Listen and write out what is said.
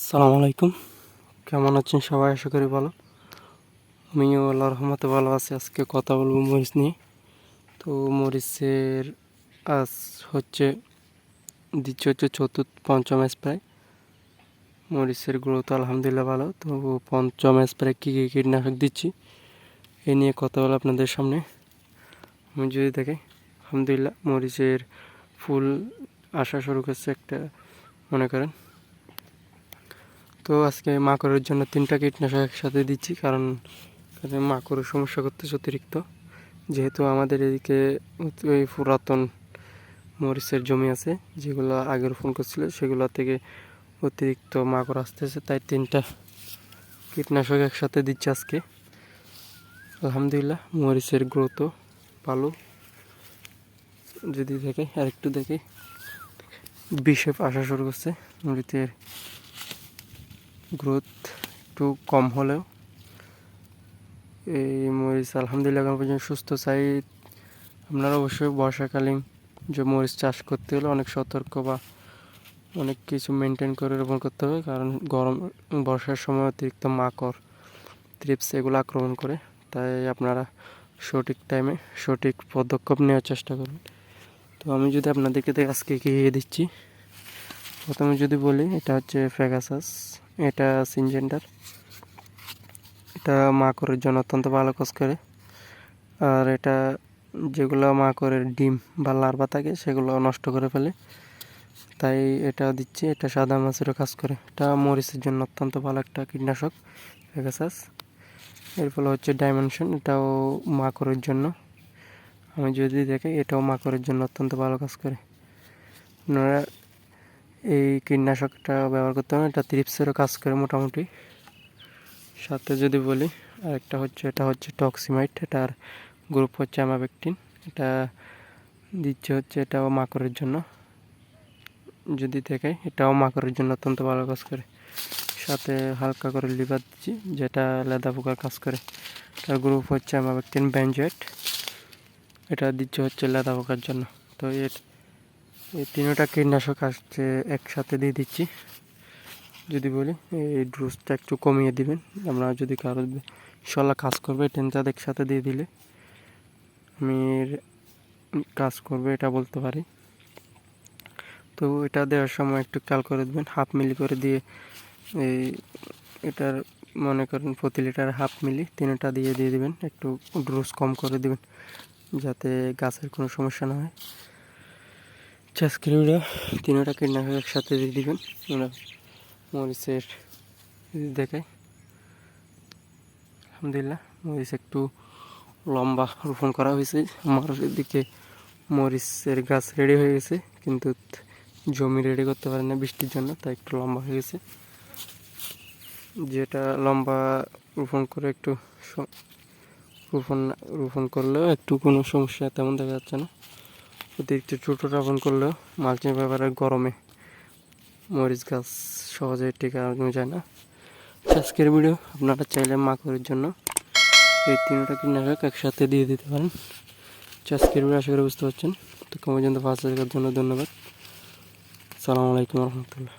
আসসালামু আলাইকুম। কেমন আছেন সবাই? আশা করি ভালো। আমিও আল্লাহর রহমতে ভালো আছি। আজকে কথা বলবো মরিচ নিয়ে। তো মরিচের আজ হচ্ছে চতুর্থ পঞ্চম স্প্রে। মরিচের গ্রোথ আলহামদুলিল্লাহ ভালো। তো পঞ্চম স্প্রে কী কী কীটনাশক দিচ্ছি এই নিয়ে কথা বলো আপনাদের সামনে। আমি যদি দেখি আলহামদুলিল্লাহ মরিচের ফুল আসা শুরু করছে একটা, মনে করেন। তো আজকে মাকড়ের জন্য 3টা কীটনাশক একসাথে দিচ্ছি, কারণ মাকড়ের সমস্যা করতেছে অতিরিক্ত। যেহেতু আমাদের এদিকে ওই পুরাতন মরিচের জমি আছে, যেগুলো আগে রোপণ করছিল, সেগুলো থেকে অতিরিক্ত মাকড় আসতেছে, তাই 3টা কীটনাশক একসাথে দিচ্ছি আজকে। আলহামদুলিল্লাহ মরিচের গ্রোথও ভালো। যদি দেখে আরেকটু দেখে বিষে আসা শুরু করছে, মরিচের গ্রোথ একটু কম হলেও এই মরিচ আলহামদুলিল্লাহ এখন পর্যন্ত সুস্থ। চাই আপনারা অবশ্যই বর্ষাকালীন যে মরিচ চাষ করতে হলে অনেক সতর্ক বা অনেক কিছু মেনটেন করে রোপণ করতে হবে, কারণ বর্ষার সময় অতিরিক্ত মাকড়, থ্রিপস এগুলো আক্রমণ করে। তাই আপনারা সঠিক টাইমে সঠিক পদক্ষেপ নেওয়ার চেষ্টা করুন। তো আমি যদি আপনাদেরকে আজকে কী দিচ্ছি, প্রথমে যদি বলি, এটা হচ্ছে ফ্যাগাসাস, এটা সিনজেন্টার। এটা মাকড়ের জন্য অত্যন্ত ভালো কাজ করে। আর এটা যেগুলো মাকড়ের ডিম বা লার্ভা থাকে সেগুলো নষ্ট করে ফেলে, তাই এটা দিচ্ছি। এটা সাদা মাছেরও কাজ করে। এটা মরিচের জন্য অত্যন্ত ভালো একটা কীটনাশক, ফ্যাগাসাস। এর ফলে হচ্ছে ডাইমেনশন, এটাও মাকড়ের জন্য। আমি যদি দেখি, এটাও মাকড়ের জন্য অত্যন্ত ভালো কাজ করে। আপনারা এই কীটনাশকটা ব্যবহার করতে হবে। এটা থ্রিপসেরও কাজ করে মোটামুটি। সাথে যদি বলি আরেকটা হচ্ছে, এটা হচ্ছে টক্সিমাইট, এটার গ্রুপ হচ্ছে অ্যামাবেক্টিন। এটা দিচ্ছে হচ্ছে, এটাও মাকড়ের জন্য। যদি দেখে, এটাও মাকড়ের জন্য অত্যন্ত ভালো কাজ করে। সাথে হালকা করে লিভার দিচ্ছি, যেটা লেদা পোকার কাজ করে। এটার গ্রুপ হচ্ছে অ্যামাবেক্টিন বেনজয়েট, এটা দিচ্ছে হচ্ছে লেদা পোকার জন্য। তো এই 3টা কীটনাশক আসছে একসাথে দিয়ে দিচ্ছি। যদি বলি এই ডোজটা একটু কমিয়ে দিবেন। আমরা যদি কারো ইনশাল্লাহ কাজ করবে, 3টা একসাথে দিয়ে দিলে আমি কাজ করবে এটা বলতে পারি। তো এটা দেওয়ার সময় একটু খেয়াল করে দেবেন, 1/2 মিলি করে দিয়ে, এই এটার মনে করেন প্রতি লিটার 1/2 মিলি 3টা দিয়ে দিবেন। একটু ডোজ কম করে দিবেন, যাতে গাছের কোনো সমস্যা না হয়। চাষকিরিটা 3টা কীটনাশক একসাথে দিয়ে দিবেন। মরিচের দেখাই আলহামদুলিল্লাহ মরিচ একটু লম্বা রোপণ করা হয়েছে। আমার এদিকে মরিচের গাছ রেডি হয়ে গেছে, কিন্তু জমি রেডি করতে পারে না বৃষ্টির জন্য, তাই একটু লম্বা হয়ে গেছে। যেটা লম্বা রোপণ করে একটু রোপণ করলেও একটু কোনো সমস্যা তেমন দেখা যাচ্ছে না। অতিরিক্ত ছোটো রোপণ করলেও মালচিং পেপারের গরমে মরিচ গাছ সহজে টেকানো যায় না। আজকের ভিডিও আপনারা চাইলে মাকড়ের জন্য এই 3টা কীটনাশক একসাথে দিয়ে দিতে পারেন। আজকের ভিডিও আশা করি বুঝতে পারছেন। তো পর্যন্ত 5 দেখার জন্য ধন্যবাদ। আসসালামু আলাইকুম রহমতুল্লাহ।